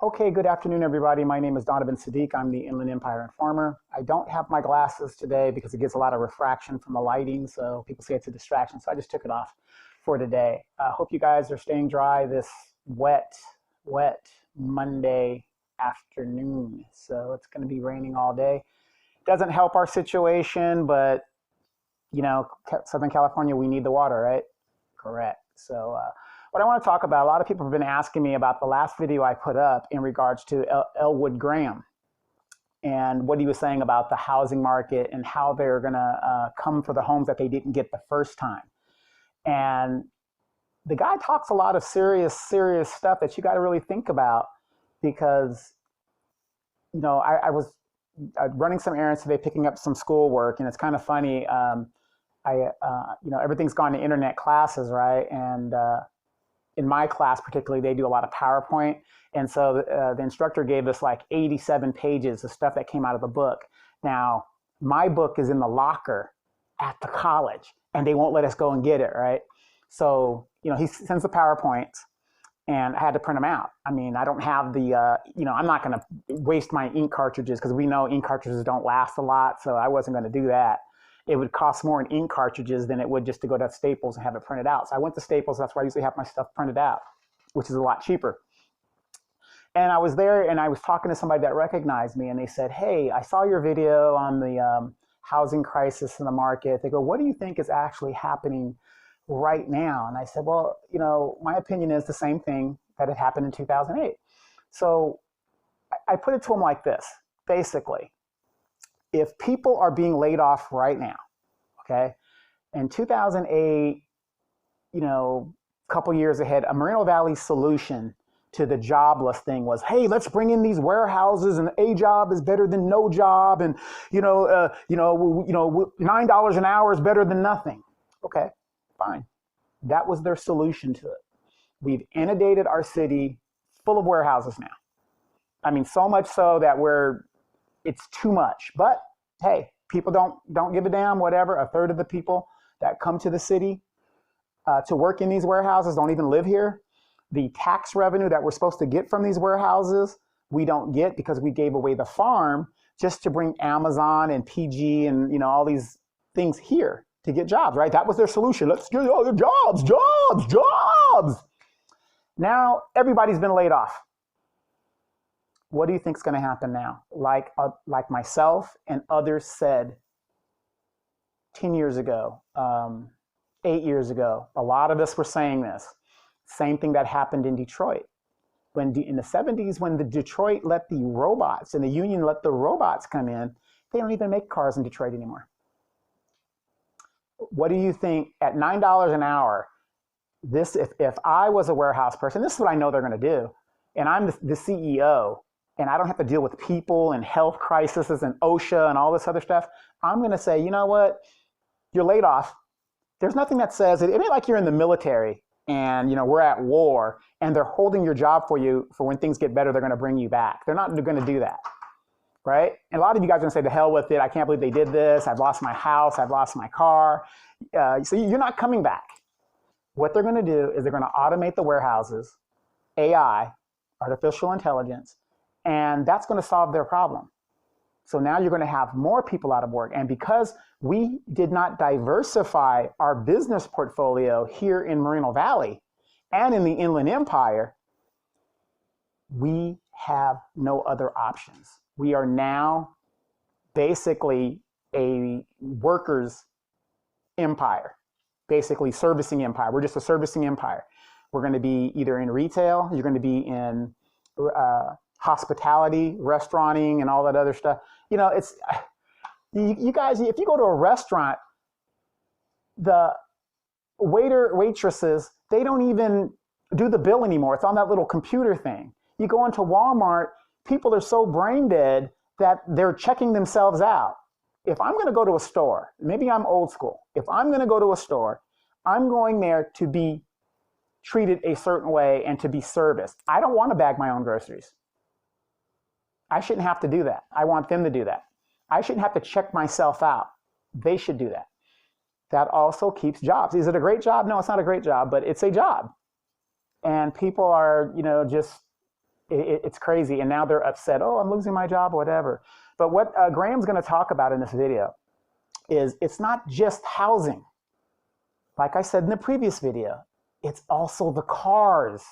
Okay, good afternoon, everybody. My name is Donovan Sadiq. I'm the Inland Empire Informer. I don't have my glasses today because it gets a lot of refraction from the lighting, so people say it's a distraction, so I just took it off for today. Hope you guys are staying dry this wet Monday afternoon. So it's going to be raining all day. Doesn't help our situation, but Southern California, we need the water, right? Correct. So what I want to talk about, a lot of people have been asking me about the last video I put up in regards to Elwood Graham and what he was saying about the housing market and how they're going to come for the homes that they didn't get the first time. And the guy talks a lot of serious stuff that you got to really think about because, I was running some errands today, picking up some schoolwork, and it's kind of funny. Everything's gone to internet classes, right? And in my class particularly, they do a lot of PowerPoint. And so the instructor gave us like 87 pages of stuff that came out of the book. Now, my book is in the locker at the college, and they won't let us go and get it, right? So, he sends the PowerPoints, and I had to print them out. I mean, I don't have the, I'm not going to waste my ink cartridges because we know ink cartridges don't last a lot, so I wasn't going to do that. It would cost more in ink cartridges than it would just to go to Staples and have it printed out. So I went to Staples. That's where I usually have my stuff printed out, which is a lot cheaper. And I was there and I was talking to somebody that recognized me, and they said, "Hey, I saw your video on the housing crisis in the market." They go, "What do you think is actually happening right now?" And I said, "Well, my opinion is the same thing that had happened in 2008. So I put it to them like this, basically. If people are being laid off right now, okay, in 2008, a couple years ahead, a Moreno Valley solution to the jobless thing was, hey, let's bring in these warehouses, and a job is better than no job, and $9 an hour is better than nothing. Okay, fine. That was their solution to it. We've inundated our city full of warehouses now. I mean, so much so that it's too much. But hey, people don't give a damn, whatever. A third of the people that come to the city to work in these warehouses don't even live here. The tax revenue that we're supposed to get from these warehouses, we don't get because we gave away the farm just to bring Amazon and PG and all these things here to get jobs, right? That was their solution. Let's get all the jobs. Now everybody's been laid off. What do you think is going to happen now? Like myself and others said 10 years ago, 8 years ago, a lot of us were saying this. Same thing that happened in Detroit. In the 70s, when the Detroit let the robots and the union let the robots come in, they don't even make cars in Detroit anymore. What do you think at $9 an hour, if I was a warehouse person, this is what I know they're going to do, and I'm the CEO, and I don't have to deal with people and health crises and OSHA and all this other stuff, I'm going to say, you know what? You're laid off. There's nothing that says it ain't like you're in the military and we're at war and they're holding your job for you for when things get better, they're going to bring you back. They're not going to do that, right? And a lot of you guys are going to say, "The hell with it. I can't believe they did this. I've lost my house. I've lost my car." So you're not coming back. What they're going to do is they're going to automate the warehouses, AI, artificial intelligence, and that's going to solve their problem. So now you're going to have more people out of work. And because we did not diversify our business portfolio here in Moreno Valley and in the Inland Empire, we have no other options. We are now basically a workers' empire, basically servicing empire. We're just a servicing empire. We're going to be either in retail, you're going to be in hospitality, restauranting, and all that other stuff. It's you guys, if you go to a restaurant, the waitresses, they don't even do the bill anymore. It's on that little computer thing. You go into Walmart, people are so brain dead that they're checking themselves out. If I'm going to go to a store, maybe I'm old school. If I'm going to go to a store, I'm going there to be treated a certain way and to be serviced. I don't want to bag my own groceries. I shouldn't have to do that. I want them to do that. I shouldn't have to check myself out. They should do that. That also keeps jobs. Is it a great job? No, it's not a great job, but it's a job. And people are, It's crazy. And now they're upset. Oh, I'm losing my job or whatever. But what Graham's going to talk about in this video is it's not just housing. Like I said in the previous video, it's also the cars.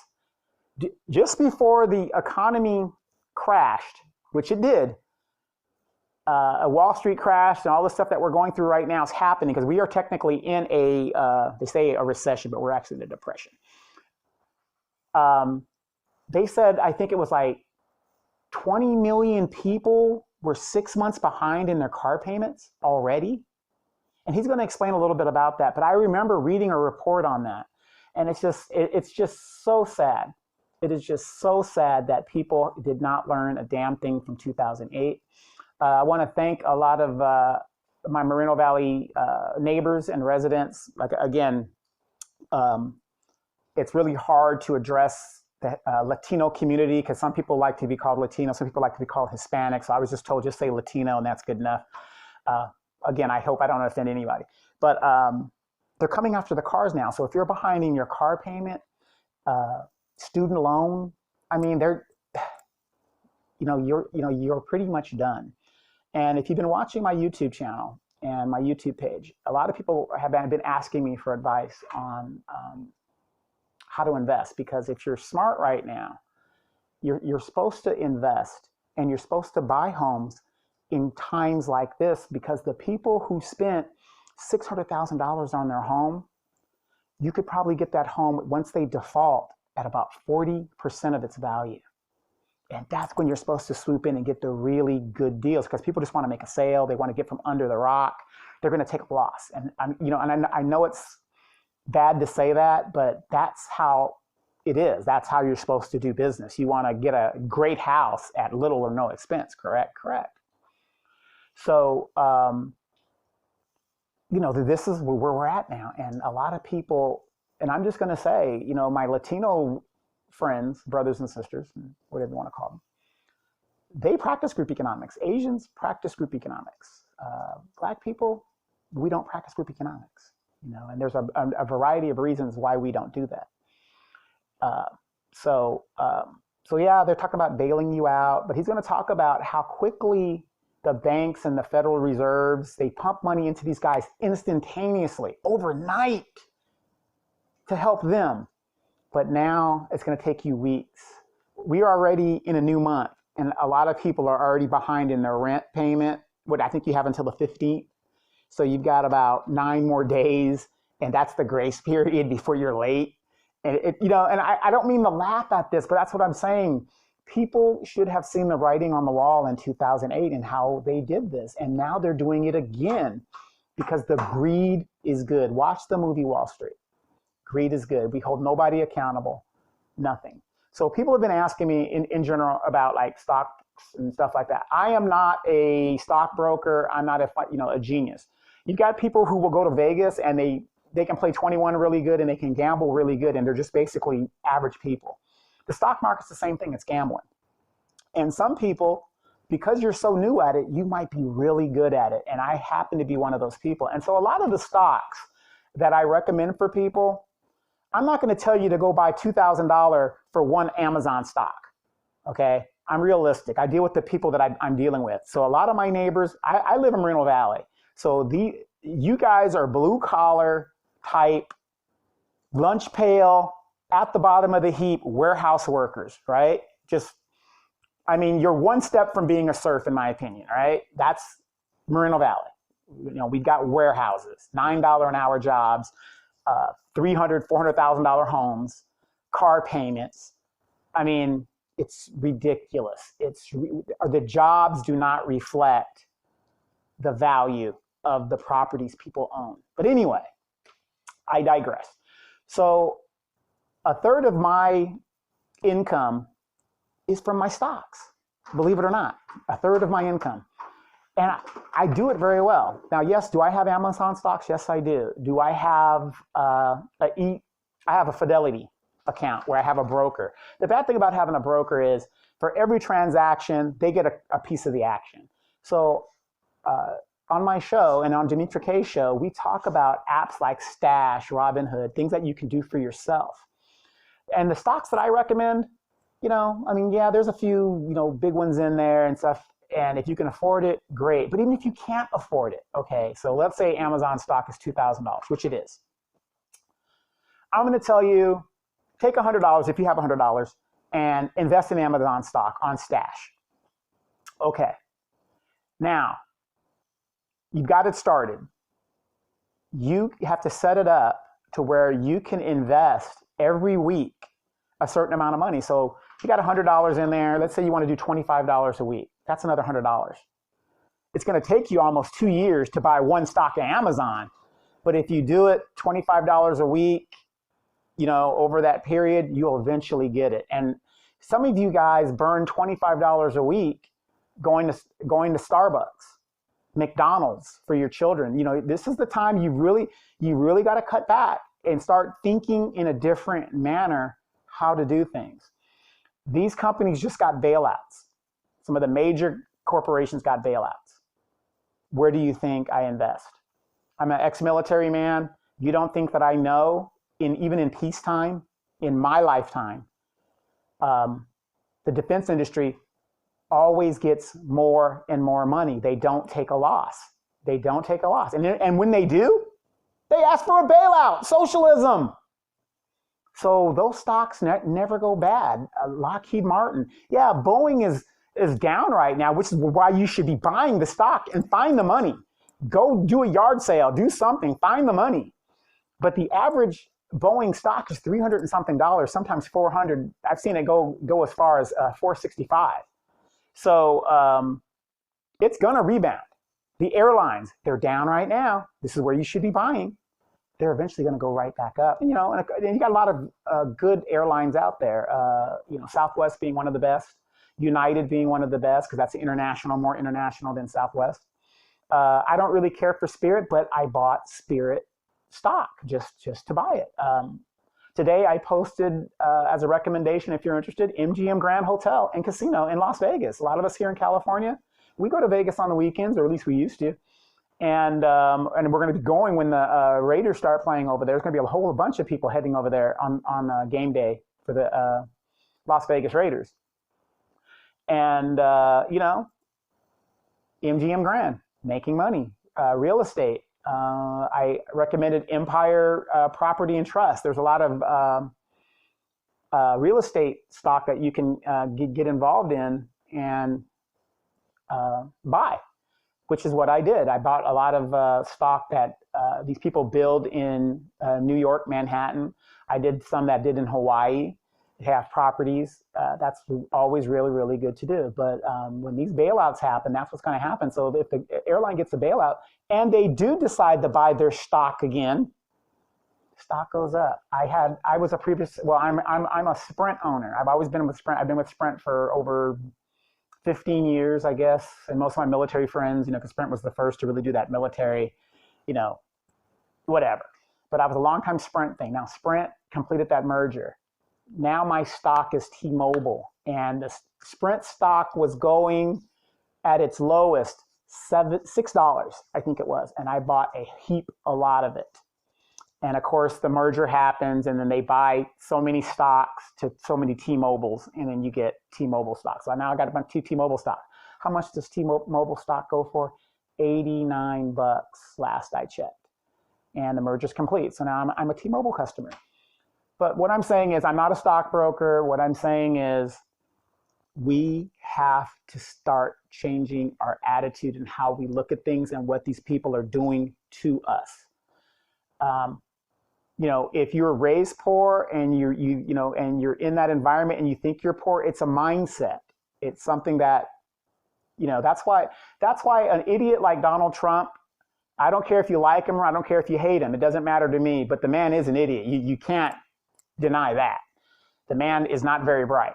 Just before the economy crashed, which it did, Wall Street crashed, and all the stuff that we're going through right now is happening because we are technically in they say a recession, but we're actually in a depression. They said, I think it was like 20 million people were 6 months behind in their car payments already. And he's going to explain a little bit about that. But I remember reading a report on that. And it's just so sad. It is just so sad that people did not learn a damn thing from 2008. I want to thank a lot of my Moreno Valley neighbors and residents. Like, again, it's really hard to address the Latino community because some people like to be called Latino, some people like to be called Hispanic. So I was just told, just say Latino and that's good enough. Again, I hope I don't offend anybody. But they're coming after the cars now. So if you're behind in your car payment, student loan, I mean, you're pretty much done. And if you've been watching my YouTube channel and my YouTube page, a lot of people have been asking me for advice on how to invest, because if you're smart right now, you're supposed to invest and you're supposed to buy homes in times like this, because the people who spent $600,000 on their home, you could probably get that home once they default at about 40% of its value. And that's when you're supposed to swoop in and get the really good deals, because people just want to make a sale. They want to get from under the rock. They're going to take a loss. And I know it's bad to say that, but that's how it is. That's how you're supposed to do business. You want to get a great house at little or no expense, correct? Correct. So, this is where we're at now. And a lot of people, and I'm just going to say, my Latino friends, brothers and sisters, whatever you want to call them, they practice group economics. Asians practice group economics. Black people, we don't practice group economics. And there's a variety of reasons why we don't do that. So yeah, they're talking about bailing you out, but he's going to talk about how quickly the banks and the Federal Reserves, they pump money into these guys instantaneously, overnight, to help them. But now it's going to take you weeks. We are already in a new month, and a lot of people are already behind in their rent payment. I think you have until the 15th. So you've got about 9 more days, and that's the grace period before you're late. And and I don't mean to laugh at this, but that's what I'm saying. People should have seen the writing on the wall in 2008 and how they did this. And now they're doing it again because the greed is good. Watch the movie Wall Street. Greed is good. We hold nobody accountable, nothing. So people have been asking me in general about like stocks and stuff like that. I am not a stockbroker. I'm not a genius. You've got people who will go to Vegas and they can play 21 really good and they can gamble really good, and they're just basically average people. The stock market's the same thing. It's gambling. And some people, because you're so new at it, you might be really good at it. And I happen to be one of those people. And so a lot of the stocks that I recommend for people, I'm not going to tell you to go buy $2,000 for one Amazon stock. Okay. I'm realistic. I deal with the people that I'm dealing with. So a lot of my neighbors, I live in Moreno Valley. So you guys are blue collar type, lunch pail, at the bottom of the heap, warehouse workers, right? You're one step from being a serf, in my opinion, right? That's Moreno Valley. We've got warehouses, $9 an hour jobs, $300,000, $400,000 homes, car payments. It's ridiculous. The jobs do not reflect the value of the properties people own. But anyway, I digress. So a third of my income is from my stocks, believe it or not, a third of my income. And I do it very well. Now, yes, do I have Amazon stocks? Yes, I do. Do I have I have a Fidelity account where I have a broker. The bad thing about having a broker is for every transaction, they get a piece of the action. So on my show and on Dimitra K's show, we talk about apps like Stash, Robinhood, things that you can do for yourself. And the stocks that I recommend, I mean, yeah, there's a few, big ones in there and stuff. And if you can afford it, great. But even if you can't afford it, okay, so let's say Amazon stock is $2,000, which it is. I'm going to tell you, take $100 if you have $100 and invest in Amazon stock on Stash. Okay. Now, you've got it started. You have to set it up to where you can invest every week a certain amount of money. So you got $100 in there. Let's say you want to do $25 a week. That's another $100. It's going to take you almost 2 years to buy one stock of Amazon. But if you do it $25 a week, over that period, you'll eventually get it. And some of you guys burn $25 a week going to Starbucks, McDonald's for your children. This is the time you really got to cut back and start thinking in a different manner how to do things. These companies just got bailouts. Some of the major corporations got bailouts. Where do you think I invest? I'm an ex-military man. You don't think that I know, even in peacetime, in my lifetime, the defense industry always gets more and more money. They don't take a loss. And when they do, they ask for a bailout. Socialism. So those stocks never go bad. Lockheed Martin. Yeah, Boeing is down right now, which is why you should be buying the stock and find the money. Go do a yard sale, do something, find the money. But the average Boeing stock is $300 and something, sometimes $400. I've seen it go as far as $465. So it's going to rebound. The airlines, they're down right now. This is where you should be buying. They're eventually going to go right back up. And you got a lot of good airlines out there. Southwest being one of the best, United being one of the best because that's international, more international than Southwest. I don't really care for Spirit, but I bought Spirit stock just to buy it. Today I posted as a recommendation, if you're interested, MGM Grand Hotel and Casino in Las Vegas. A lot of us here in California, we go to Vegas on the weekends, or at least we used to. And we're going to be going when the Raiders start playing over there. There's going to be a whole bunch of people heading over there on game day for the Las Vegas Raiders. And, MGM Grand, making money, real estate. I recommended Empire Property and Trust. There's a lot of real estate stock that you can get involved in and buy, which is what I did. I bought a lot of stock that these people build in New York, Manhattan. I did some that did in Hawaii. They have properties. That's always really, really good to do. But when these bailouts happen, that's what's going to happen. So if the airline gets a bailout and they do decide to buy their stock again, stock goes up. I'm a Sprint owner. I've always been with Sprint. I've been with Sprint for over 15 years, I guess. And most of my military friends, because Sprint was the first to really do that military, whatever. But I was a longtime Sprint thing. Now Sprint completed that merger. Now my stock is T-Mobile, and the Sprint stock was going at its lowest $6, I think it was, and I bought a lot of it. And of course, the merger happens, and then they buy so many stocks to so many T-Mobiles, and then you get T-Mobile stock. So now I got a bunch of T-Mobile stock. How much does T-Mobile stock go for? $89 last I checked, and the merger's complete. So now I'm a T-Mobile customer. But what I'm saying is I'm not a stockbroker. What I'm saying is we have to start changing our attitude and how we look at things and what these people are doing to us. If you're raised poor and you're in that environment and you think you're poor, it's a mindset. It's something that, that's why an idiot like Donald Trump, I don't care if you like him or I don't care if you hate him. It doesn't matter to me, but the man is an idiot. You can't deny that. The man is not very bright.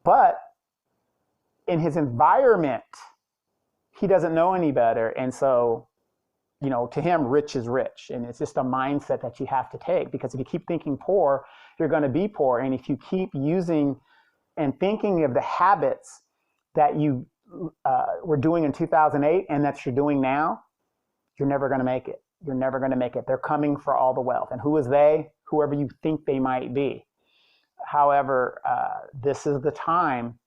But in his environment, he doesn't know any better. And so, to him, rich is rich. And it's just a mindset that you have to take, because if you keep thinking poor, you're going to be poor. And if you keep using and thinking of the habits that you were doing in 2008 and that you're doing now, you're never going to make it. You're never going to make it. They're coming for all the wealth. And who is they? Whoever you think they might be. However, this is the time.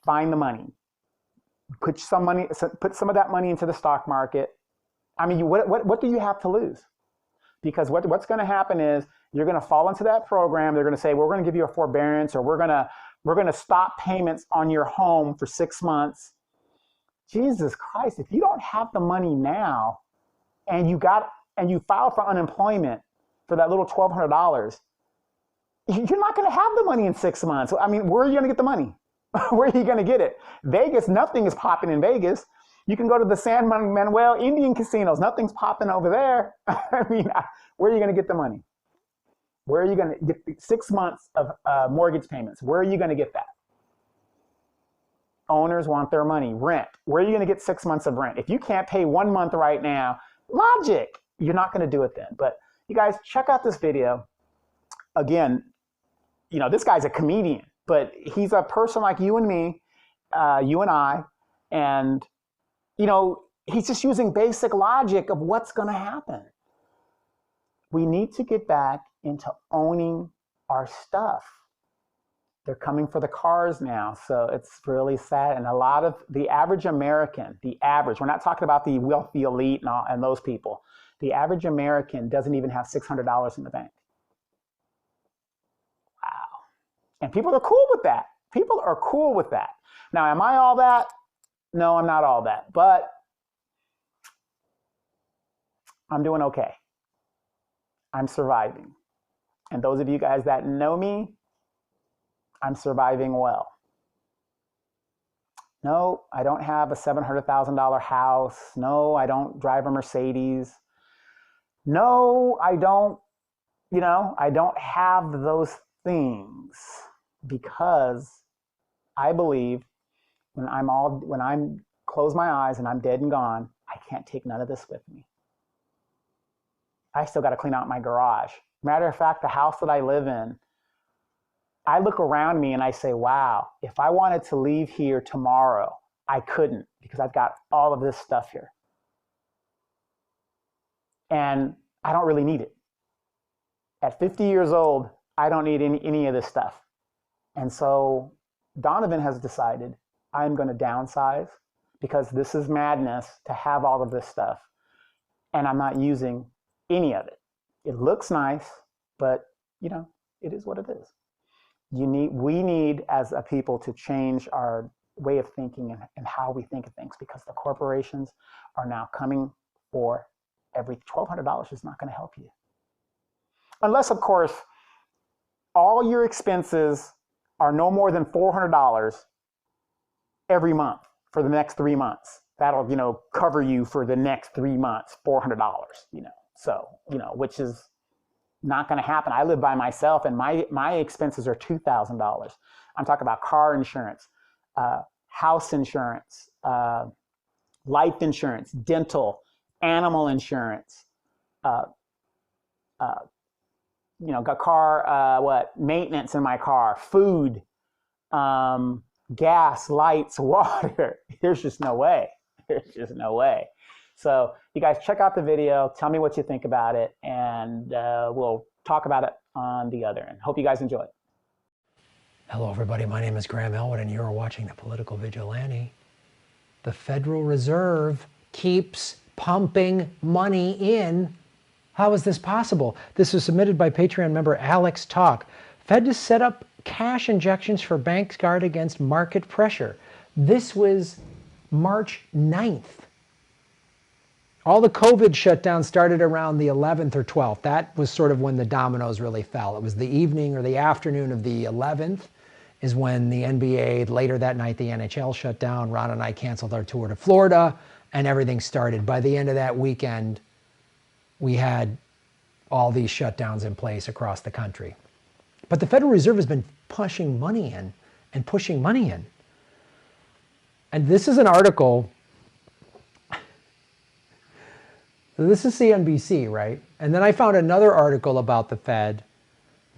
Find the money. Put some of that money into the stock market. I mean, what do you have to lose? Because what's going to happen is you're going to fall into that program. They're going to say, we're going to give you a forbearance, or we're going to stop payments on your home for 6 months. Jesus Christ, if you don't have the money now and you filed for unemployment for that little $1,200, you're not going to have the money in 6 months. I mean, where are you going to get the money? Where are you going to get it? Vegas, nothing is popping in Vegas. You can go to the San Manuel Indian casinos. Nothing's popping over there. I mean, where are you going to get the money? Where are you going to get 6 months of mortgage payments? Where are you going to get that? Owners want their money. Rent. Where are you going to get 6 months of rent? If you can't pay 1 month right now, logic, you're not going to do it then. But you guys, check out this video. Again, you know, this guy's a comedian, but he's a person like you and me, you and I, and, you know, he's just using basic logic of what's going to happen. We need to get back into owning our stuff. They're coming for the cars now, so it's really sad. And a lot of the average American, we're not talking about the wealthy elite and those people. The average American doesn't even have $600 in the bank. Wow. And people are cool with that. People are cool with that. Now, am I all that? No, I'm not all that, but I'm doing okay. I'm surviving. And those of you guys that know me, I'm surviving well. No, I don't have a $700,000 house. No, I don't drive a Mercedes. No, I don't, I don't have those things, because I believe when I'm close my eyes and I'm dead and gone, I can't take none of this with me. I still got to clean out my garage. Matter of fact, the house that I live in, I look around me and I say, wow, if I wanted to leave here tomorrow, I couldn't, because I've got all of this stuff here. And I don't really need it. At 50 years old, I don't need any of this stuff. And so Donovan has decided I'm going to downsize, because this is madness to have all of this stuff. And I'm not using any of it. It looks nice, but it is what it is. We need as a people to change our way of thinking and how we think of things, because the corporations are now coming for every $1,200 is not going to help you. Unless, of course, all your expenses are no more than $400 every month for the next 3 months. That'll, cover you for the next 3 months, $400, So, which is not going to happen. I live by myself, and my expenses are $2,000. I'm talking about car insurance, house insurance, life insurance, dental, animal insurance, got car, maintenance in my car, food, gas, lights, water. There's just no way. There's just no way. So you guys check out the video. Tell me what you think about it, and we'll talk about it on the other end. Hope you guys enjoy it. Hello, everybody. My name is Graham Elwood, and you're watching The Political Vigilante. The Federal Reserve keeps pumping money in. How is this possible? This was submitted by Patreon member Alex Talk. Fed to set up cash injections for banks guard against market pressure. This was March 9th. All the COVID shutdown started around the 11th or 12th. That was sort of when the dominoes really fell. It was the evening or the afternoon of the 11th is when the NBA, later that night, the NHL shut down. Ron and I canceled our tour to Florida, and everything started. By the end of that weekend, we had all these shutdowns in place across the country. But the Federal Reserve has been pushing money in and pushing money in. And this is an article. This is CNBC, right? And then I found another article about the Fed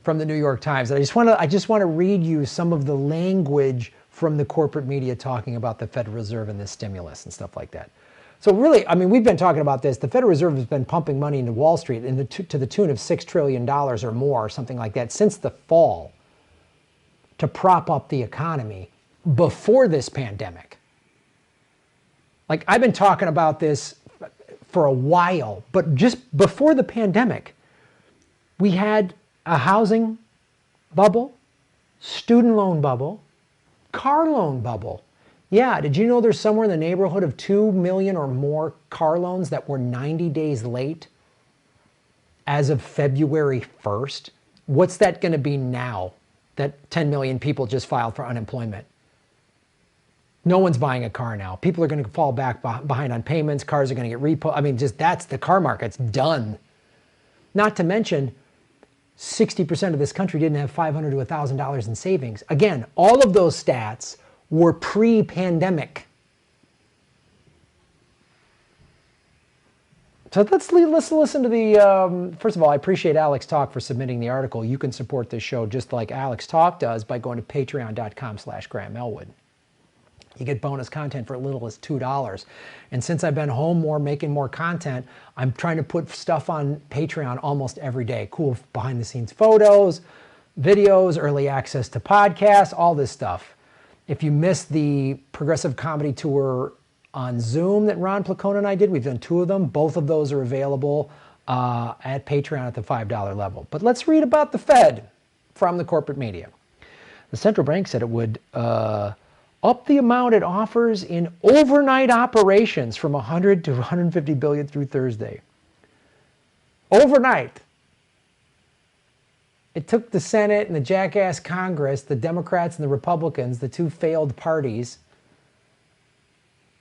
from the New York Times. And I just want to read you some of the language from the corporate media talking about the Federal Reserve and the stimulus and stuff like that. So really, I mean, we've been talking about this. The Federal Reserve has been pumping money into Wall Street to the tune of $6 trillion or more, or something like that, since the fall, to prop up the economy before this pandemic. Like, I've been talking about this for a while, but just before the pandemic, we had a housing bubble, student loan bubble, car loan bubble. Yeah, did you know there's somewhere in the neighborhood of 2 million or more car loans that were 90 days late as of February 1st? What's that going to be now that 10 million people just filed for unemployment? No one's buying a car now. People are going to fall back behind on payments. Cars are going to get repo. I mean, just that's the car market's done. Not to mention, 60% of this country didn't have $500 to $1,000 in savings. Again, all of those stats were pre-pandemic. So let's listen to the, first of all, I appreciate Alex Talk for submitting the article. You can support this show just like Alex Talk does by going to patreon.com/Graham Elwood. You get bonus content for as little as $2. And since I've been home more, making more content, I'm trying to put stuff on Patreon almost every day. Cool behind the scenes photos, videos, early access to podcasts, all this stuff. If you missed the Progressive Comedy Tour on Zoom that Ron Placone and I did, we've done 2 of them. Both of those are available at Patreon at the $5 level. But let's read about the Fed from the corporate media. The central bank said it would up the amount it offers in overnight operations from 100 to 150 billion through Thursday. Overnight. It took the Senate and the jackass Congress, the Democrats and the Republicans, the 2 failed parties,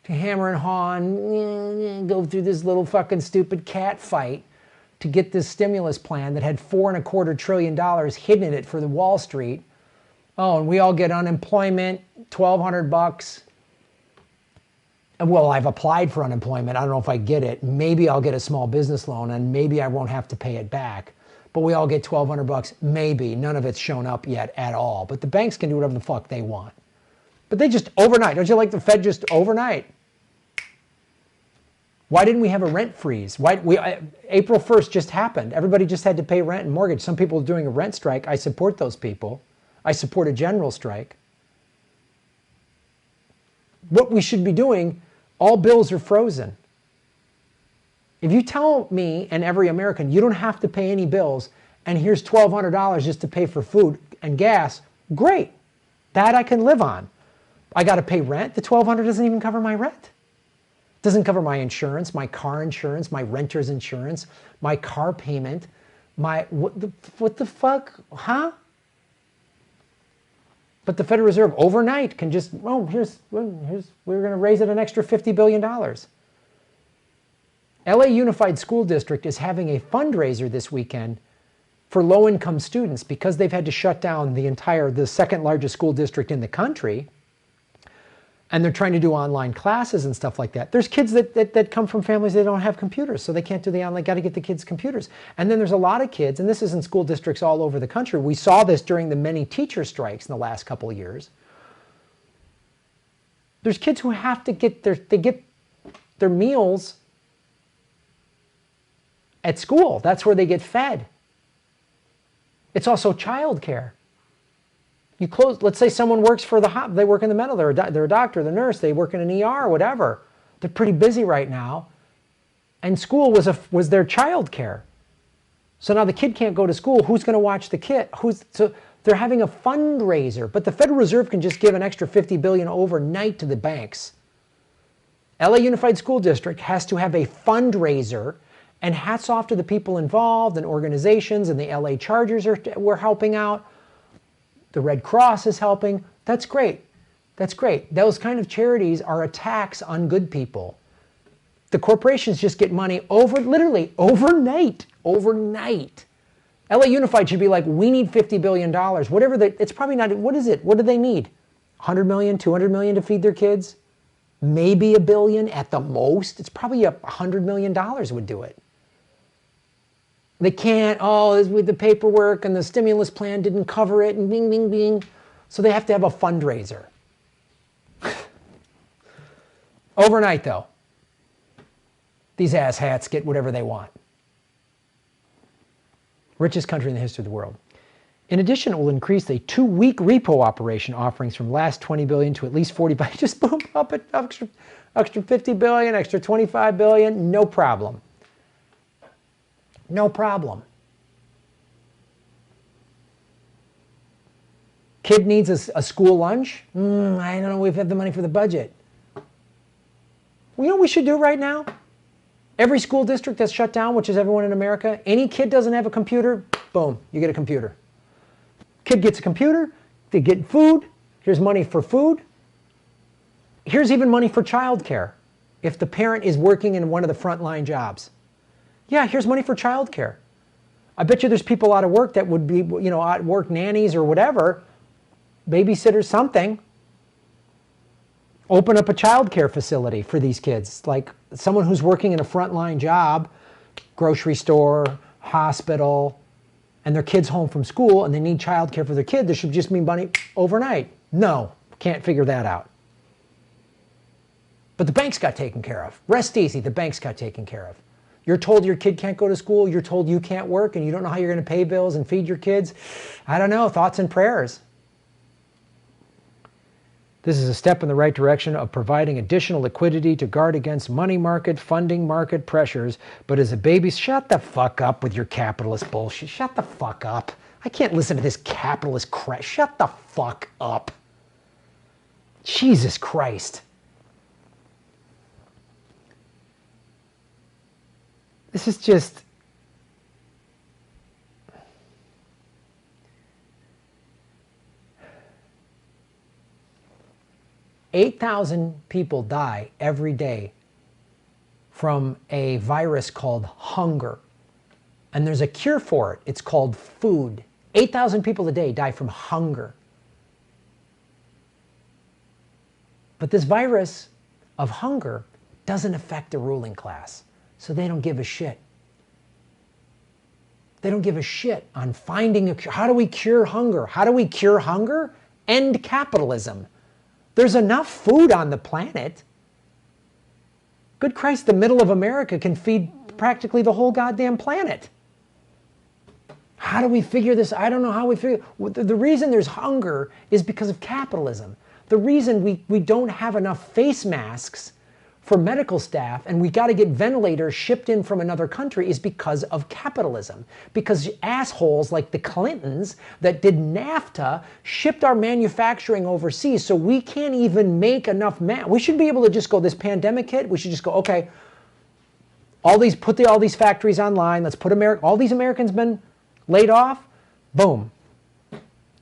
to hammer and haw and go through this little fucking stupid cat fight to get this stimulus plan that had $4.25 trillion hidden in it for the Wall Street. Oh, and we all get unemployment, $1,200. Well, I've applied for unemployment. I don't know if I get it. Maybe I'll get a small business loan and maybe I won't have to pay it back. But we all get $1,200. Maybe. None of it's shown up yet at all. But the banks can do whatever the fuck they want. But they just overnight. Don't you like the Fed just overnight? Why didn't we have a rent freeze? April 1st just happened. Everybody just had to pay rent and mortgage. Some people are doing a rent strike. I support those people. I support a general strike. What we should be doing, all bills are frozen. If you tell me and every American you don't have to pay any bills and here's $1,200 just to pay for food and gas, great. That I can live on. I got to pay rent. The $1,200 doesn't even cover my rent. Doesn't cover my insurance, my car insurance, my renter's insurance, my car payment, what the fuck, huh? But the Federal Reserve overnight can just, we're going to raise it an extra $50 billion. LA Unified School District is having a fundraiser this weekend for low-income students because they've had to shut down the second largest school district in the country. And they're trying to do online classes and stuff like that. There's kids that come from families that don't have computers, so they can't do the online, got to get the kids computers. And then there's a lot of kids, and this is in school districts all over the country. We saw this during the many teacher strikes in the last couple of years. There's kids who have to get their meals at school. That's where they get fed. It's also childcare. You close, let's say someone works for they work in the medical, they're a doctor, the nurse, they work in an ER, whatever. They're pretty busy right now. And school was their child care. So now the kid can't go to school. Who's going to watch the kid? So they're having a fundraiser, but the Federal Reserve can just give an extra $50 billion overnight to the banks. LA Unified School District has to have a fundraiser, and hats off to the people involved and organizations, and the LA Chargers were helping out. The Red Cross is helping. That's great. That's great. Those kind of charities are a tax on good people. The corporations just get money literally overnight. Overnight. LA Unified should be like, we need $50 billion. Whatever it's probably not, what is it? What do they need? 100 million, 200 million to feed their kids? Maybe $1 billion at the most. It's probably $100 million would do it. They can't, with the paperwork and the stimulus plan didn't cover it and bing, bing, bing. So they have to have a fundraiser. Overnight though. these asshats get whatever they want. Richest country in the history of the world. In addition, it will increase a 2-week repo operation offerings from last 20 billion to at least 40 billion. Just boom, up it, extra 50 billion, extra 25 billion, no problem. No problem. Kid needs a school lunch? I don't know, we've had the money for the budget. You know what we should do right now? Every school district that's shut down, which is everyone in America, any kid doesn't have a computer, boom, you get a computer. Kid gets a computer, they get food, here's money for food. Here's even money for childcare if the parent is working in one of the frontline jobs. Yeah, here's money for childcare. I bet you there's people out of work that would be, out work nannies or whatever, babysitters, something. Open up a childcare facility for these kids, like someone who's working in a frontline job, grocery store, hospital, and their kid's home from school and they need childcare for their kid. There should just be money overnight. No, can't figure that out. But the banks got taken care of. Rest easy, the banks got taken care of. You're told your kid can't go to school, you're told you can't work, and you don't know how you're going to pay bills and feed your kids. I don't know, thoughts and prayers. This is a step in the right direction of providing additional liquidity to guard against money market, funding market pressures, but as a baby, shut the fuck up with your capitalist bullshit. Shut the fuck up. I can't listen to this capitalist crap. Shut the fuck up. Jesus Christ. This is just... 8,000 people die every day from a virus called hunger. And there's a cure for it. It's called food. 8,000 people a day die from hunger. But this virus of hunger doesn't affect the ruling class. So they don't give a shit. They don't give a shit on finding a cure. How do we cure hunger? How do we cure hunger? End capitalism. There's enough food on the planet. Good Christ, the middle of America can feed practically the whole goddamn planet. How do we figure this? I don't know how we figure. The reason there's hunger is because of capitalism. The reason we don't have enough face masks for medical staff and we got to get ventilators shipped in from another country is because of capitalism. Because assholes like the Clintons that did NAFTA shipped our manufacturing overseas, so we can't even make enough we should be able to just go, this pandemic hit, we should just go, okay, all these factories online, let's put all these Americans been laid off, boom.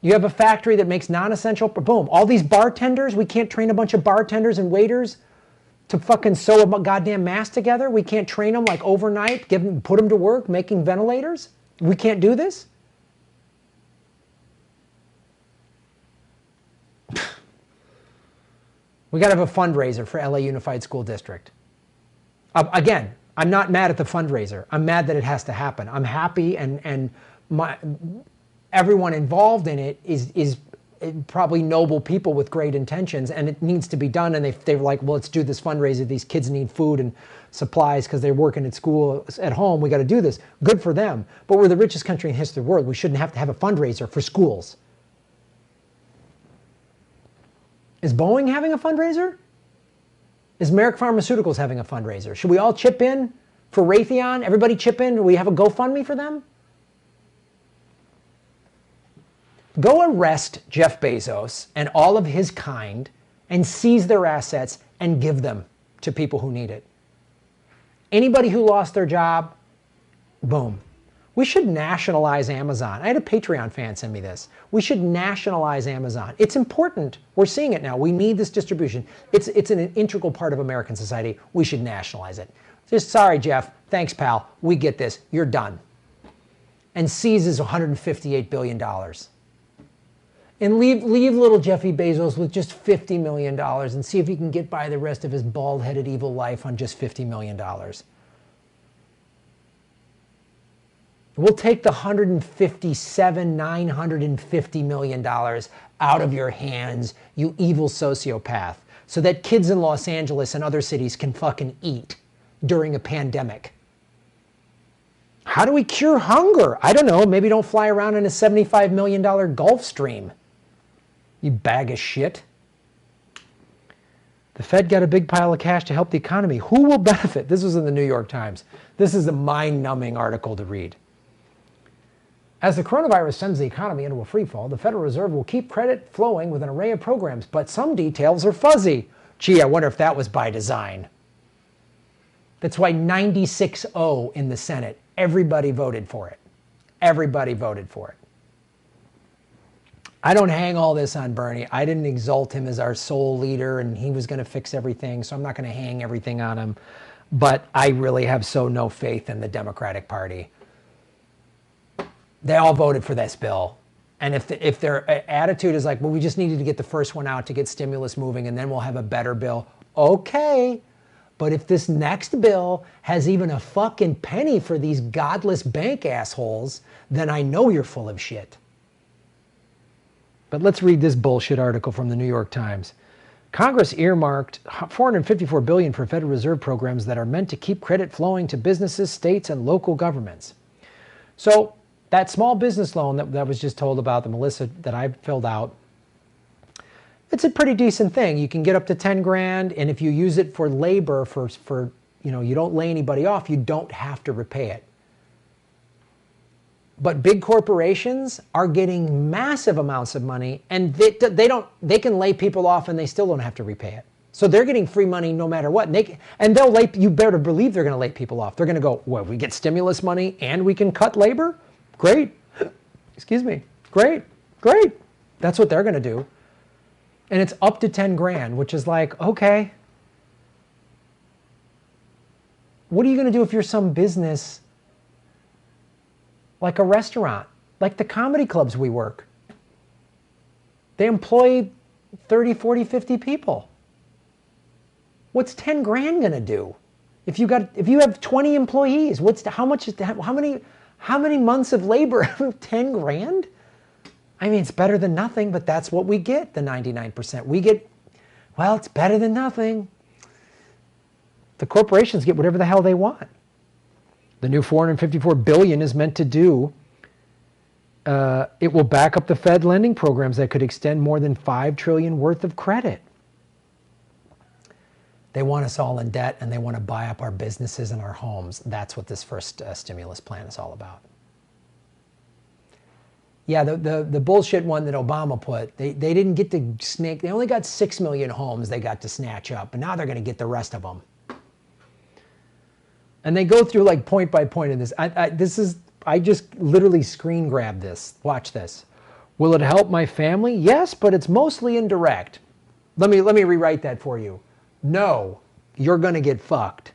You have a factory that makes non-essential, boom. All these bartenders, we can't train a bunch of bartenders and waiters to fucking sew a goddamn mask together. We can't train them like overnight, put them to work making ventilators. We can't do this. We got to have a fundraiser for LA Unified School District. Again, I'm not mad at the fundraiser. I'm mad that it has to happen. I'm happy and everyone involved in it is probably noble people with great intentions, and it needs to be done. And they're like, well, let's do this fundraiser. These kids need food and supplies because they're working at school, at home. We got to do this. Good for them. But we're the richest country in the history of the world. We shouldn't have to have a fundraiser for schools. Is Boeing having a fundraiser? Is Merck Pharmaceuticals having a fundraiser? Should we all chip in for Raytheon? Everybody chip in? Do we have a GoFundMe for them? Go arrest Jeff Bezos and all of his kind and seize their assets and give them to people who need it. Anybody who lost their job, boom. We should nationalize Amazon. I had a Patreon fan send me this. We should nationalize Amazon. It's important. We're seeing it now. We need this distribution. It's an integral part of American society. We should nationalize it. Just sorry, Jeff. Thanks, pal. We get this. You're done. And seizes $158 billion. And leave little Jeffy Bezos with just $50 million and see if he can get by the rest of his bald-headed evil life on just $50 million. We'll take the $950 million out of your hands, you evil sociopath, so that kids in Los Angeles and other cities can fucking eat. during a pandemic? How do we cure hunger? I don't know. Maybe don't fly around in a $75 million Gulfstream. You bag of shit. The Fed got a big pile of cash to help the economy. Who will benefit? This was in the New York Times. This is a mind-numbing article to read. As the coronavirus sends the economy into a freefall, the Federal Reserve will keep credit flowing with an array of programs, but some details are fuzzy. Gee, I wonder if that was by design. That's why 96-0 in the Senate. Everybody voted for it. Everybody voted for it. I don't hang all this on Bernie. I didn't exalt him as our sole leader and he was going to fix everything, so I'm not going to hang everything on him. But I really have so no faith in the Democratic Party. They all voted for this bill. And if their attitude is like, well, we just needed to get the first one out to get stimulus moving and then we'll have a better bill. Okay. But if this next bill has even a fucking penny for these godless bank assholes, then I know you're full of shit. But let's read this bullshit article from the New York Times. Congress earmarked $454 billion for Federal Reserve programs that are meant to keep credit flowing to businesses, states, and local governments. So that small business loan that I was just told about, the Melissa that I filled out, it's a pretty decent thing. You can get up to 10 grand, and if you use it for labor, for you don't lay anybody off, you don't have to repay it. But big corporations are getting massive amounts of money, and they can lay people off and they still don't have to repay it. So they're getting free money no matter what. And they'll lay, you better believe they're going to lay people off. They're going to go, well, we get stimulus money and we can cut labor? Great. Excuse me. Great. Great. That's what they're going to do. And it's up to 10 grand, which is like, okay. What are you going to do if you're some business like a restaurant, like the comedy clubs we work? They employ 30, 40, 50 people. What's 10 grand going to do? If you have 20 employees, how many months of labor? 10 grand? I mean, it's better than nothing, but that's what we get, the 99%. We get, well, it's better than nothing. The corporations get whatever the hell they want. The new $454 billion is meant to do, it will back up the Fed lending programs that could extend more than $5 trillion worth of credit. They want us all in debt and they want to buy up our businesses and our homes. That's what this first stimulus plan is all about. Yeah, the bullshit one that Obama put, they didn't get to snake, they only got 6 million homes they got to snatch up, and now they're going to get the rest of them. And they go through like point by point in this. I just literally screen grabbed this. Watch this. Will it help my family? Yes, but it's mostly indirect. Let me rewrite that for you. No, you're going to get fucked.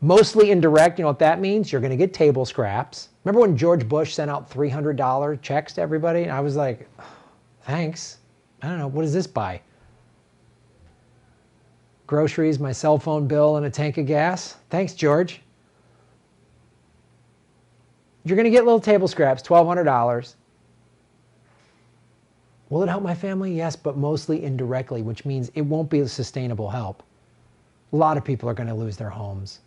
Mostly indirect, you know what that means? You're going to get table scraps. Remember when George Bush sent out $300 checks to everybody? And I was like, thanks. I don't know, what does this buy? Groceries, my cell phone bill, and a tank of gas? Thanks, George. You're going to get little table scraps, $1,200. Will it help my family? Yes, but mostly indirectly, which means it won't be a sustainable help. A lot of people are going to lose their homes.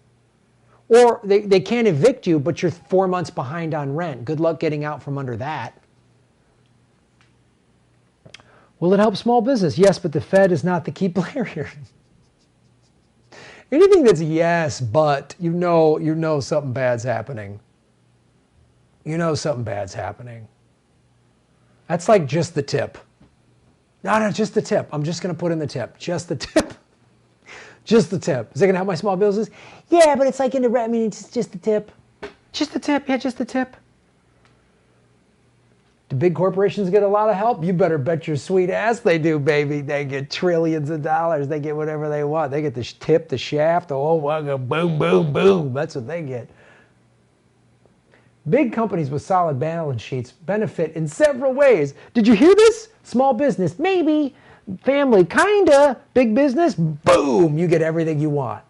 Or they can't evict you, but you're 4 months behind on rent. Good luck getting out from under that. Will it help small business? Yes, but the Fed is not the key player here. Anything that's yes, but you know something bad's happening. You know something bad's happening. That's like just the tip. No, just the tip. I'm just going to put in the tip. Just the tip. Just the tip. Is it going to help my small business? Yeah, but it's like it's just the tip. Just the tip. Yeah, just the tip. Do big corporations get a lot of help? You better bet your sweet ass they do, baby. They get trillions of dollars. They get whatever they want. They get the tip, the shaft, the whole boom, boom, boom. That's what they get. Big companies with solid balance sheets benefit in several ways. Did you hear this? Small business, maybe. Family, kinda. Big business, boom, you get everything you want.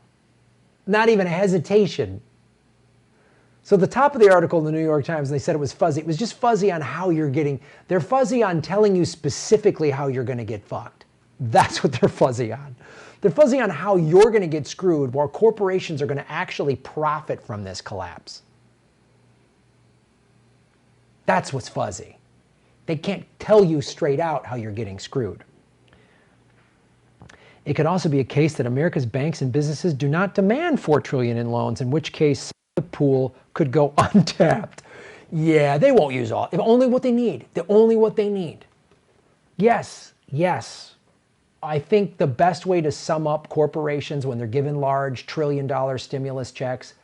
Not even a hesitation. So the top of the article in the New York Times, they said it was fuzzy. It was just fuzzy on how you're getting, they're fuzzy on telling you specifically how you're going to get fucked. That's what they're fuzzy on. They're fuzzy on how you're going to get screwed while corporations are going to actually profit from this collapse. That's what's fuzzy. They can't tell you straight out how you're getting screwed. It could also be a case that America's banks and businesses do not demand $4 trillion in loans, in which case the pool could go untapped. Yeah, they won't use all, if only what they need. Only what they need. Yes. I think the best way to sum up corporations when they're given large trillion-dollar stimulus checks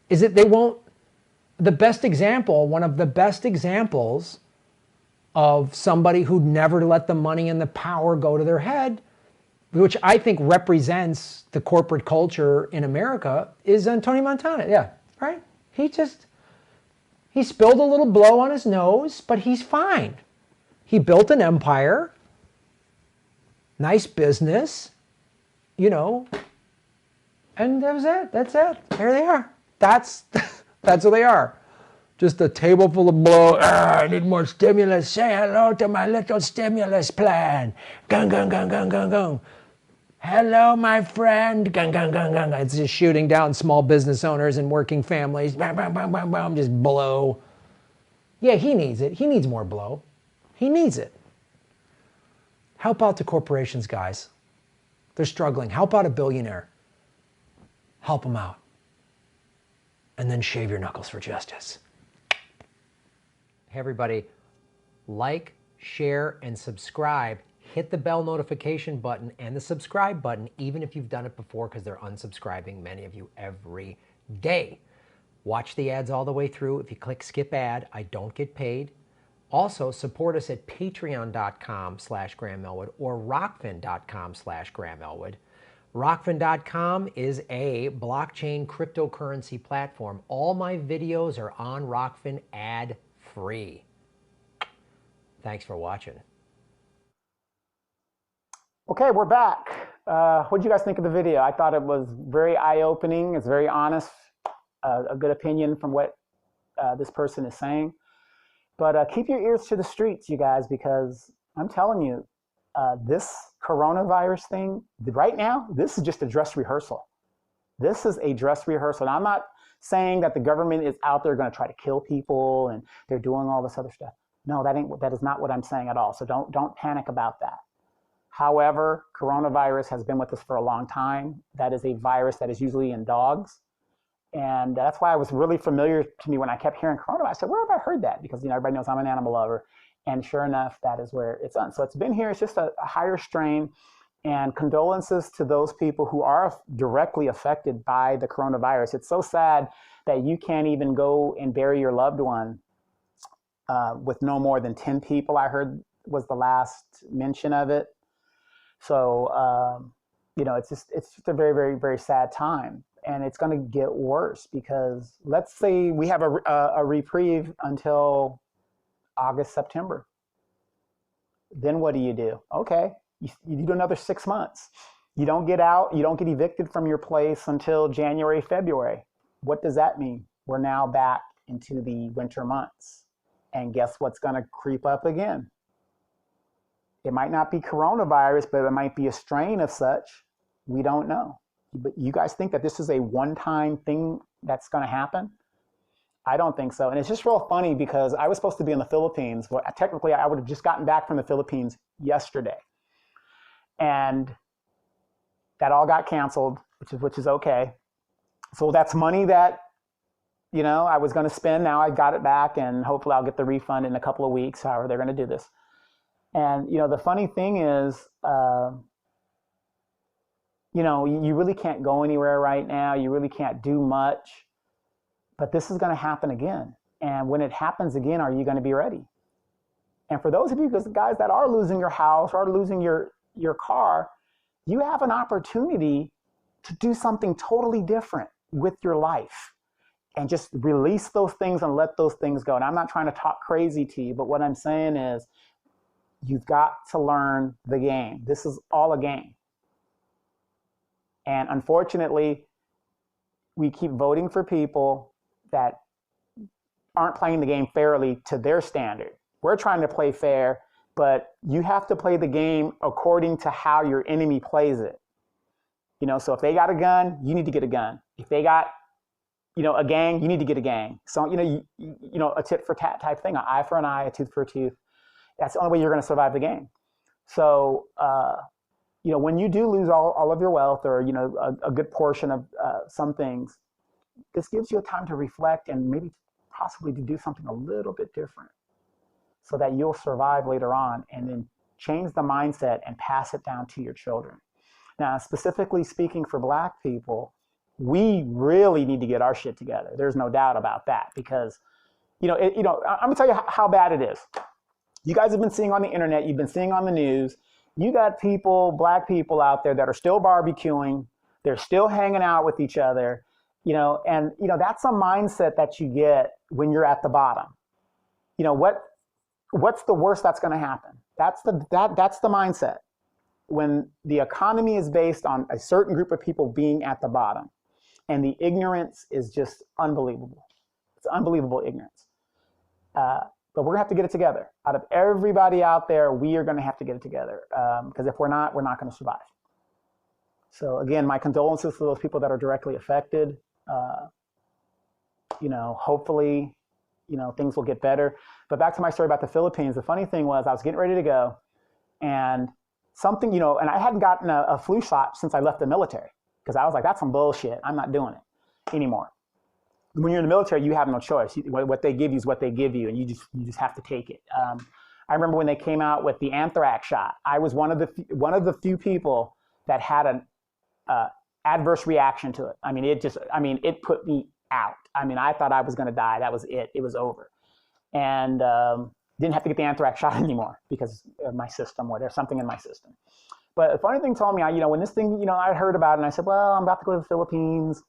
is that they won't. The best example, one of the best examples of somebody who'd never let the money and the power go to their head, which I think represents the corporate culture in America, is Tony Montana. Yeah, right? He spilled a little blow on his nose, but he's fine. He built an empire, nice business, and that was it. That's it. There they are. That's who they are. Just a table full of blow. I need more stimulus. Say hello to my little stimulus plan. Gung, gung, gung, gung, gung, gung. Hello, my friend. Gung, gung, gung, gung. It's just shooting down small business owners and working families. Bam, bam, bam, bam, bam. Just blow. Yeah, he needs it. He needs more blow. He needs it. Help out the corporations, guys. They're struggling. Help out a billionaire. Help them out. And then shave your knuckles for justice. Hey, everybody. Like, share, and subscribe. Hit the bell notification button and the subscribe button, even if you've done it before, because they're unsubscribing, many of you, every day. Watch the ads all the way through. If you click skip ad, I don't get paid. Also, support us at patreon.com/Graham Elwood or rockfin.com/Graham Elwood. Rockfin.com is a blockchain cryptocurrency platform. All my videos are on Rockfin ad-free. Thanks for watching. Okay, we're back. What did you guys think of the video? I thought it was very eye-opening. It's very honest, a good opinion from what this person is saying. But keep your ears to the streets, you guys, because I'm telling you, this coronavirus thing, right now, this is just a dress rehearsal. This is a dress rehearsal. And I'm not saying that the government is out there going to try to kill people and they're doing all this other stuff. No, that is not what I'm saying at all. So don't panic about that. However, coronavirus has been with us for a long time. That is a virus that is usually in dogs. And that's why it was really familiar to me when I kept hearing coronavirus. I said, where have I heard that? Because everybody knows I'm an animal lover. And sure enough, that is where it's on. So it's been here. It's just a higher strain. And condolences to those people who are directly affected by the coronavirus. It's so sad that you can't even go and bury your loved one with no more than 10 people, I heard was the last mention of it. So, it's just a very, very, very sad time. And it's going to get worse because let's say we have a reprieve until August, September. Then what do? Okay, you do another 6 months. You don't get out, you don't get evicted from your place until January, February. What does that mean? We're now back into the winter months. And guess what's going to creep up again? It might not be coronavirus, but it might be a strain of such. We don't know. But you guys think that this is a one-time thing that's going to happen? I don't think so. And it's just real funny because I was supposed to be in the Philippines. Well, technically, I would have just gotten back from the Philippines yesterday. And that all got canceled, which is okay. So that's money that, I was going to spend. Now I got it back, and hopefully I'll get the refund in a couple of weeks, however they're going to do this. And, the funny thing is, you really can't go anywhere right now. You really can't do much. But this is going to happen again. And when it happens again, are you going to be ready? And for those of you guys that are losing your house or losing your car, you have an opportunity to do something totally different with your life and just release those things and let those things go. And I'm not trying to talk crazy to you, but what I'm saying is you've got to learn the game. This is all a game. And unfortunately, we keep voting for people that aren't playing the game fairly to their standard. We're trying to play fair, but you have to play the game according to how your enemy plays it. You know, so if they got a gun, you need to get a gun. If they got, you know, a gang, you need to get a gang. So, you know, you know, a tit for tat type thing, an eye for an eye, a tooth for a tooth. That's the only way you're going to survive the game. So, you know, when you do lose all of your wealth, or, you know, a good portion of some things, this gives you a time to reflect and maybe possibly to do something a little bit different so that you'll survive later on, and then change the mindset and pass it down to your children. Now, specifically speaking for Black people, we really need to get our shit together. There's no doubt about that, because, you know, I'm gonna tell you how bad it is. You guys have been seeing on the internet, you've been seeing on the news, you got people, Black people out there that are still barbecuing, they're still hanging out with each other, you know, and, you know, that's a mindset that you get when you're at the bottom. You know, what's the worst that's going to happen? That's the mindset. When the economy is based on a certain group of people being at the bottom, and the ignorance is just unbelievable. It's unbelievable ignorance. But we're gonna have to get it together. Out of everybody out there, we are gonna have to get it together, because if we're not gonna survive. So again, my condolences to those people that are directly affected. You know, hopefully, you know, things will get better. But back to my story about the Philippines, the funny thing was I was getting ready to go, and something, you know, and I hadn't gotten a flu shot since I left the military, because I was like, that's some bullshit. I'm not doing it anymore. When you're in the military, you have no choice. What they give you is what they give you, and you just have to take it. I remember when they came out with the anthrax shot. I was one of the few people that had an adverse reaction to it. I mean, it put me out. I mean, I thought I was going to die. That was it. It was over. And didn't have to get the anthrax shot anymore because of my system, or there's something in my system. But the funny thing told me, you know, when this thing, you know, I heard about it, and I said, well, I'm about to go to the Philippines.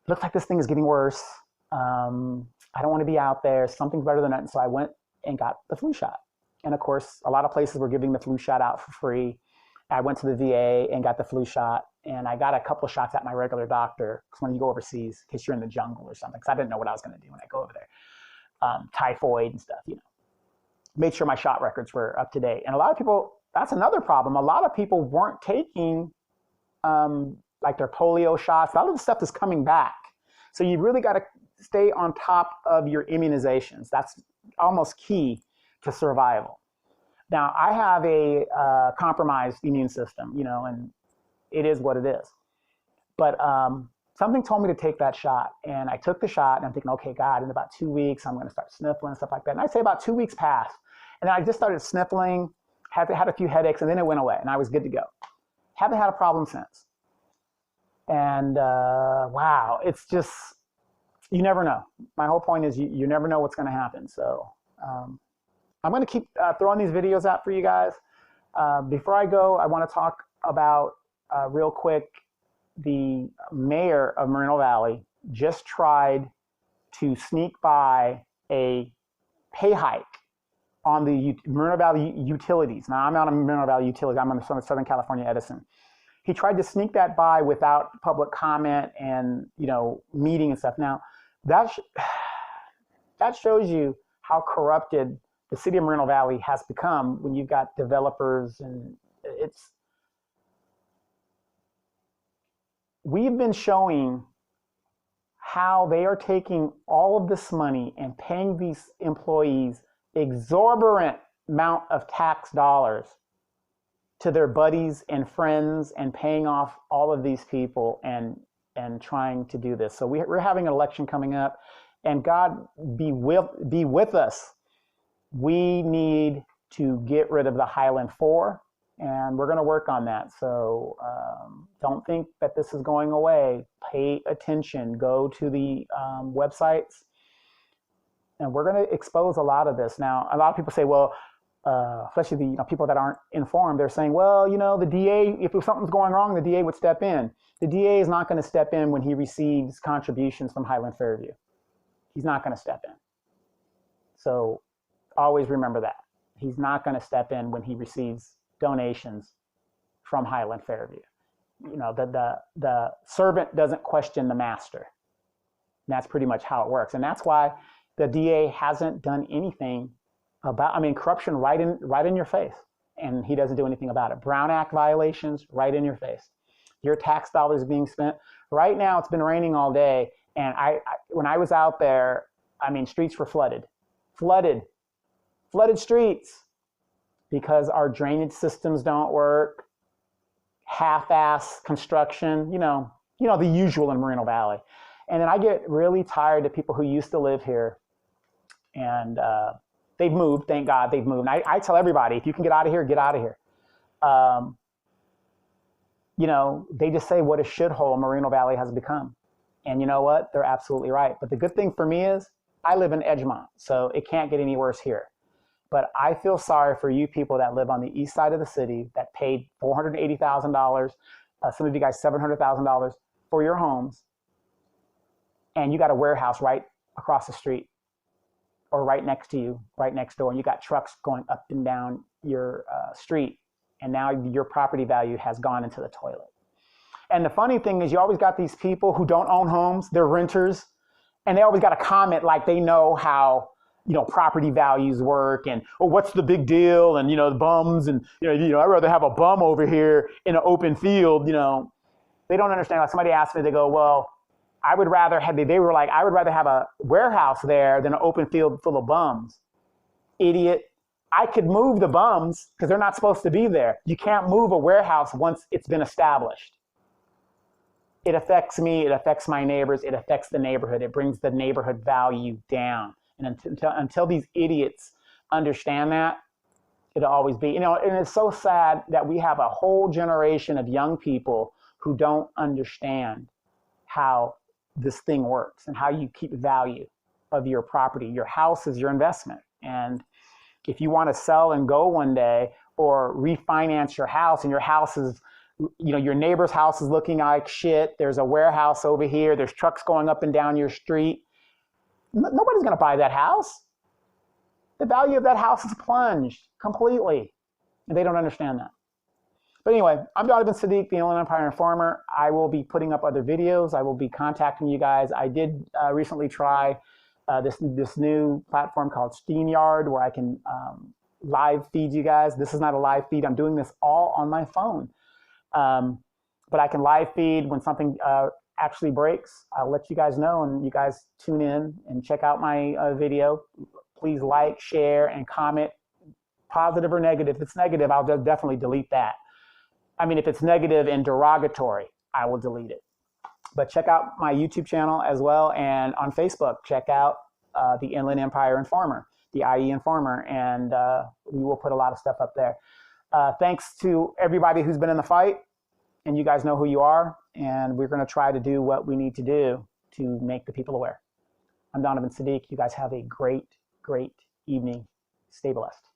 Looks like this thing is getting worse. I don't want to be out there. Something's better than that. And so I went and got the flu shot. And of course, a lot of places were giving the flu shot out for free. I went to the VA and got the flu shot. And I got a couple of shots at my regular doctor, because when you go overseas, in case you're in the jungle or something, because I didn't know what I was going to do when I go over there. Typhoid and stuff, you know. Made sure my shot records were up to date. And a lot of people, that's another problem. A lot of people weren't taking like their polio shots. A lot of the stuff is coming back. So you really got to stay on top of your immunizations. That's almost key to survival. Now, I have a compromised immune system, you know, and it is what it is. But something told me to take that shot, and I took the shot, and I'm thinking, okay, God, in about 2 weeks, I'm going to start sniffling and stuff like that. And I'd say about 2 weeks passed, and then I just started sniffling, had a few headaches, and then it went away, and I was good to go. Haven't had a problem since. And wow, it's just, you never know. My whole point is you never know what's going to happen. So I'm going to keep throwing these videos out for you guys. Before I go, I want to talk about real quick, the mayor of Moreno Valley just tried to sneak by a pay hike on the Moreno Valley utilities. Now, I'm not on Moreno Valley utilities. I'm on the Southern California Edison. He tried to sneak that by without public comment and, you know, meeting and stuff. Now, that shows you how corrupted the city of Moreno Valley has become when you've got developers, and we've been showing how they are taking all of this money and paying these employees exorbitant amount of tax dollars to their buddies and friends, and paying off all of these people and trying to do this. So we're having an election coming up, and God be with us. We need to get rid of the Highland 4, and we're going to work on that. So don't think that this is going away. Pay attention. Go to the websites, and we're going to expose a lot of this. Now, a lot of people say, well, especially the people that aren't informed, they're saying, well, you know, the DA, if something's going wrong, the DA would step in. The DA is not going to step in when he receives contributions from Highland Fairview. He's not going to step in. So always remember that. He's not going to step in when he receives donations from Highland Fairview. You know, the servant doesn't question the master. And that's pretty much how it works. And that's why the DA hasn't done anything about, I mean, corruption right in your face. and he doesn't do anything about it. Brown Act violations right in your face. Your tax dollars being spent. Right now, it's been raining all day, and when I was out there, I mean, streets were flooded streets because our drainage systems don't work, half-ass construction, you know, the usual in Moreno Valley. And then I get really tired of people who used to live here, and they've moved. Thank God they've moved. And I tell everybody, if you can get out of here, get out of here. You know, they just say what a shithole Moreno Valley has become. And you know what? They're absolutely right. But the good thing for me is I live in Edgemont, so it can't get any worse here. But I feel sorry for you people that live on the east side of the city that paid $480,000, some of you guys $700,000 for your homes, and you got a warehouse right across the street or right next to you, right next door, and you got trucks going up and down your street, and now your property value has gone into the toilet. And the funny thing is you always got these people who don't own homes, they're renters, and they always got to comment like they know how, you know, property values work, and, oh, what's the big deal? And, you know, the bums, and, you know, I'd rather have a bum over here in an open field, you know. They don't understand. Like somebody asked me, they go, well, I would rather have a warehouse there than an open field full of bums. Idiot. I could move the bums because they're not supposed to be there. You can't move a warehouse once it's been established. It affects me, it affects my neighbors, it affects the neighborhood. It brings the neighborhood value down. And until these idiots understand that, it'll always be, you know, and it's so sad that we have a whole generation of young people who don't understand how this thing works and how you keep value of your property. Your house is your investment. And if you want to sell and go one day or refinance your house, and your house is, you know, your neighbor's house is looking like shit, there's a warehouse over here, there's trucks going up and down your street, nobody's going to buy that house. The value of that house is plunged completely, and they don't understand that. But anyway, I'm Donovan Sadiq, the Inland Empire Informer. I will be putting up other videos. I will be contacting you guys. I did recently try this new platform called StreamYard, where I can live feed you guys. This is not a live feed. I'm doing this all on my phone. But I can live feed when something actually breaks. I'll let you guys know, and you guys tune in and check out my video. Please like, share, and comment, positive or negative. If it's negative, I'll definitely delete that. I mean, if it's negative and derogatory, I will delete it. But check out my YouTube channel as well, and on Facebook, check out the Inland Empire Informer, the IE Informer, and we will put a lot of stuff up there. Thanks to everybody who's been in the fight, and you guys know who you are, and we're going to try to do what we need to do to make the people aware. I'm Donovan Sadiq. You guys have a great, great evening. Stay blessed.